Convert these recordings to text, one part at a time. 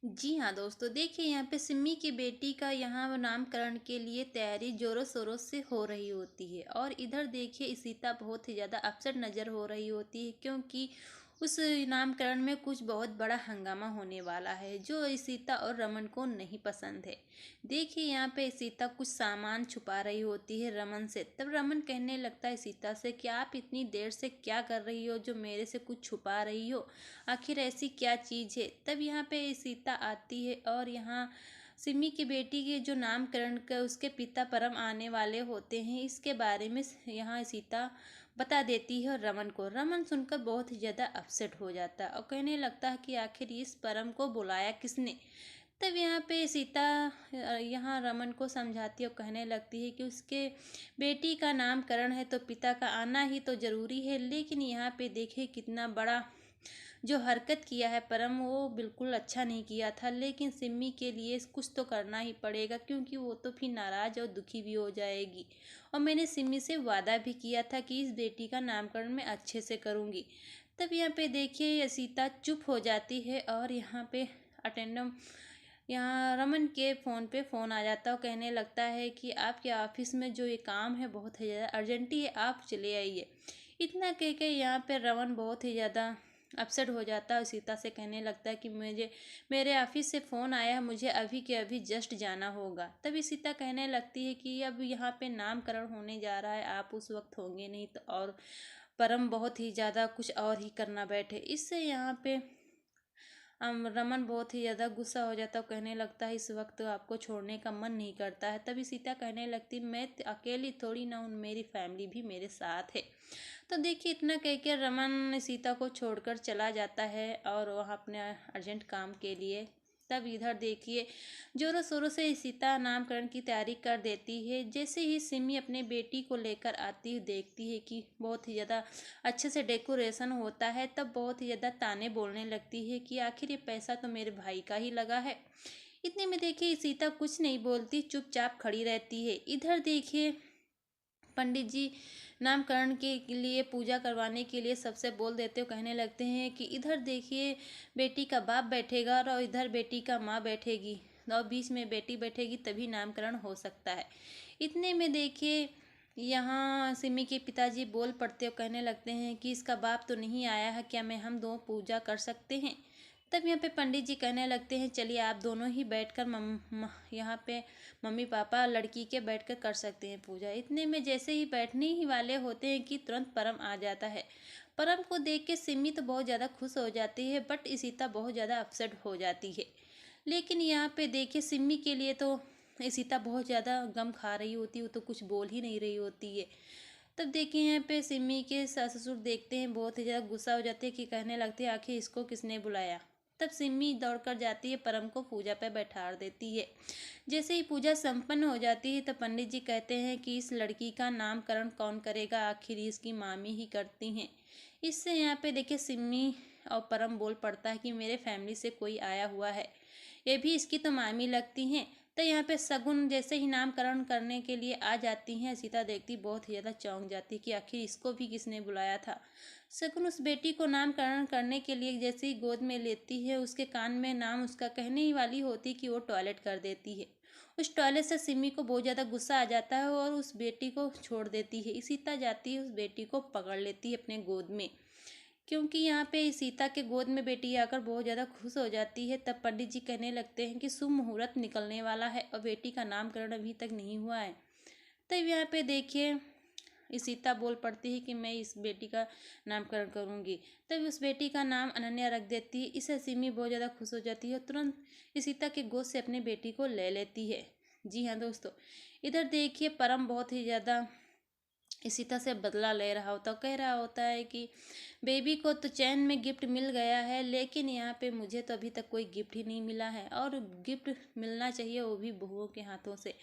जी हाँ दोस्तों, देखिए यहाँ पे सिम्मी की बेटी का यहाँ नामकरण के लिए तैयारी ज़ोरों शोरों से हो रही होती है। और इधर देखिए इशिता बहुत ही ज़्यादा अपसेट नज़र हो रही होती है, क्योंकि उस नामकरण में कुछ बहुत बड़ा हंगामा होने वाला है जो इशिता और रमन को नहीं पसंद है। देखिए यहाँ पे इशिता कुछ सामान छुपा रही होती है रमन से। तब रमन कहने लगता है इशिता से कि आप इतनी देर से क्या कर रही हो जो मेरे से कुछ छुपा रही हो, आखिर ऐसी क्या चीज़ है। तब यहाँ पे सीता आती है और यहाँ सिमी की बेटी के जो नामकरण का उसके पिता परम आने वाले होते हैं, इसके बारे में यहाँ सीता बता देती है रमन को। रमन सुनकर बहुत ही ज़्यादा अपसेट हो जाता है और कहने लगता है कि आखिर इस परम को बुलाया किसने। तब यहाँ पे सीता यहाँ रमन को समझाती है और कहने लगती है कि उसके बेटी का नामकरण है तो पिता का आना ही तो ज़रूरी है। लेकिन यहाँ पे देखिए कितना बड़ा जो हरकत किया है परम, वो बिल्कुल अच्छा नहीं किया था। लेकिन सिम्मी के लिए कुछ तो करना ही पड़ेगा, क्योंकि वो तो फिर नाराज़ और दुखी भी हो जाएगी। और मैंने सिम्मी से वादा भी किया था कि इस बेटी का नामकरण मैं अच्छे से करूँगी। तब यहाँ पे देखिए सीता चुप हो जाती है और यहाँ पे अटेंडम यहाँ रमन के फ़ोन आ जाता है और कहने लगता है कि आपके ऑफिस में जो ये काम है बहुत ही ज़्यादा अर्जेंटी है, आप चले आइए। इतना कह के यहाँ पे रमन बहुत ही ज़्यादा अपसेट हो जाता है और सीता से कहने लगता है कि मुझे मेरे ऑफिस से फ़ोन आया है, मुझे अभी के अभी जस्ट जाना होगा। तभी सीता कहने लगती है कि अब यहाँ पे नामकरण होने जा रहा है, आप उस वक्त होंगे नहीं तो। और परम बहुत ही ज़्यादा कुछ और ही करना बैठे। इससे यहाँ पे रमन बहुत ही ज़्यादा गुस्सा हो जाता है, कहने लगता है इस वक्त आपको छोड़ने का मन नहीं करता है। तभी सीता कहने लगती मैं अकेली थोड़ी ना हूँ, मेरी फैमिली भी मेरे साथ है। तो देखिए इतना कह के रमन सीता को छोड़कर चला जाता है और वहाँ अपने अर्जेंट काम के लिए। तब इधर देखिए जोरों शोरों से सीता नामकरण की तैयारी कर देती है। जैसे ही सिमी अपने बेटी को लेकर आती है, देखती है कि बहुत ही ज़्यादा अच्छे से डेकोरेशन होता है, तब बहुत ही ज़्यादा ताने बोलने लगती है कि आखिर ये पैसा तो मेरे भाई का ही लगा है। इतने में देखिए सीता कुछ नहीं बोलती, चुपचाप खड़ी रहती है। इधर देखिए पंडित जी नामकरण के लिए पूजा करवाने के लिए सबसे बोल देते हो, कहने लगते हैं कि इधर देखिए बेटी का बाप बैठेगा और इधर बेटी का माँ बैठेगी और बीच में बेटी बैठेगी, तभी नामकरण हो सकता है। इतने में देखिए यहाँ सिमी के पिताजी बोल पड़ते हो, कहने लगते हैं कि इसका बाप तो नहीं आया है, क्या मैं हम दो पूजा कर सकते हैं। तब यहाँ पे पंडित जी कहने लगते हैं चलिए आप दोनों ही बैठकर यहाँ पे मम्मी पापा लड़की के बैठकर कर सकते हैं पूजा। इतने में जैसे ही बैठने ही वाले होते हैं कि तुरंत परम आ जाता है। परम को देख के सिमी तो बहुत ज़्यादा खुश हो जाती है, बट इशिता बहुत ज़्यादा अपसेट हो जाती है। लेकिन यहाँ पे देखिए सिमी के लिए तो इशिता बहुत ज़्यादा गम खा रही होती है, वो तो कुछ बोल ही नहीं रही होती है। तब देखिए यहाँ पे सिमी के सास ससुर देखते हैं, बहुत ही ज़्यादा गुस्सा हो जाते हैं कि कहने लगते हैं आखिर इसको किसने बुलाया। तब सिमी दौड़कर जाती है, परम को पूजा पे बैठा देती है। जैसे ही पूजा संपन्न हो जाती है तो पंडित जी कहते हैं कि इस लड़की का नामकरण कौन करेगा, आखिर इसकी मामी ही करती हैं। इससे यहाँ पे देखिए सिमी और परम बोल पड़ता है कि मेरे फैमिली से कोई आया हुआ है, ये भी इसकी तो मामी लगती हैं। तो यहाँ पे शगुन जैसे ही नामकरण करने के लिए आ जाती हैं, सीता देखती बहुत ही ज़्यादा चौंक जाती कि आखिर इसको भी किसने बुलाया था। शगुन उस बेटी को नामकरण करने के लिए जैसे ही गोद में लेती है, उसके कान में नाम उसका कहने ही वाली होती कि वो टॉयलेट कर देती है। उस टॉयलेट से सिमी को बहुत ज़्यादा गुस्सा आ जाता है और उस बेटी को छोड़ देती है। सीता जाती है उस बेटी को पकड़ लेती है अपने गोद में, क्योंकि यहाँ पे सीता के गोद में बेटी आकर बहुत ज़्यादा खुश हो जाती है। तब पंडित जी कहने लगते हैं कि शुभ मुहूर्त निकलने वाला है और बेटी का नामकरण अभी तक नहीं हुआ है। तब यहाँ पे देखिए सीता बोल पड़ती है कि मैं इस बेटी का नामकरण करूँगी। तब उस बेटी का नाम अनन्या रख देती है। इससे सिमी बहुत ज़्यादा खुश हो जाती है और तुरंत सीता के गोद से अपनी बेटी को ले लेती है। जी हाँ दोस्तों, इधर देखिए परम बहुत ही ज़्यादा इशिता से बदला ले रहा होता, कह रहा होता है कि बेबी को तो चैन में गिफ्ट मिल गया है, लेकिन यहाँ पे मुझे तो अभी तक कोई गिफ्ट ही नहीं मिला है और गिफ्ट मिलना चाहिए वो भी बहुओं के हाथों से।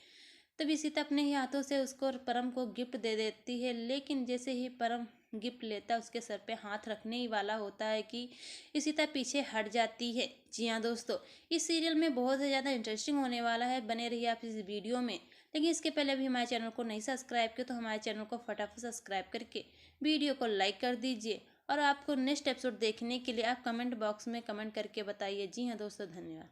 तब इशिता अपने ही हाथों से उसको परम को गिफ्ट दे देती है। लेकिन जैसे ही परम गिफ्ट लेता है, उसके सर पे हाथ रखने ही वाला होता है कि इशिता पीछे हट जाती है। जी हाँ दोस्तों, इस सीरियल में बहुत ही ज़्यादा इंटरेस्टिंग होने वाला है, बने रहिए आप इस वीडियो में। लेकिन इसके पहले भी हमारे चैनल को नहीं सब्सक्राइब किया तो हमारे चैनल को फटाफट सब्सक्राइब करके वीडियो को लाइक कर दीजिए। और आपको नेक्स्ट एपिसोड देखने के लिए आप कमेंट बॉक्स में कमेंट करके बताइए। जी हाँ दोस्तों, धन्यवाद।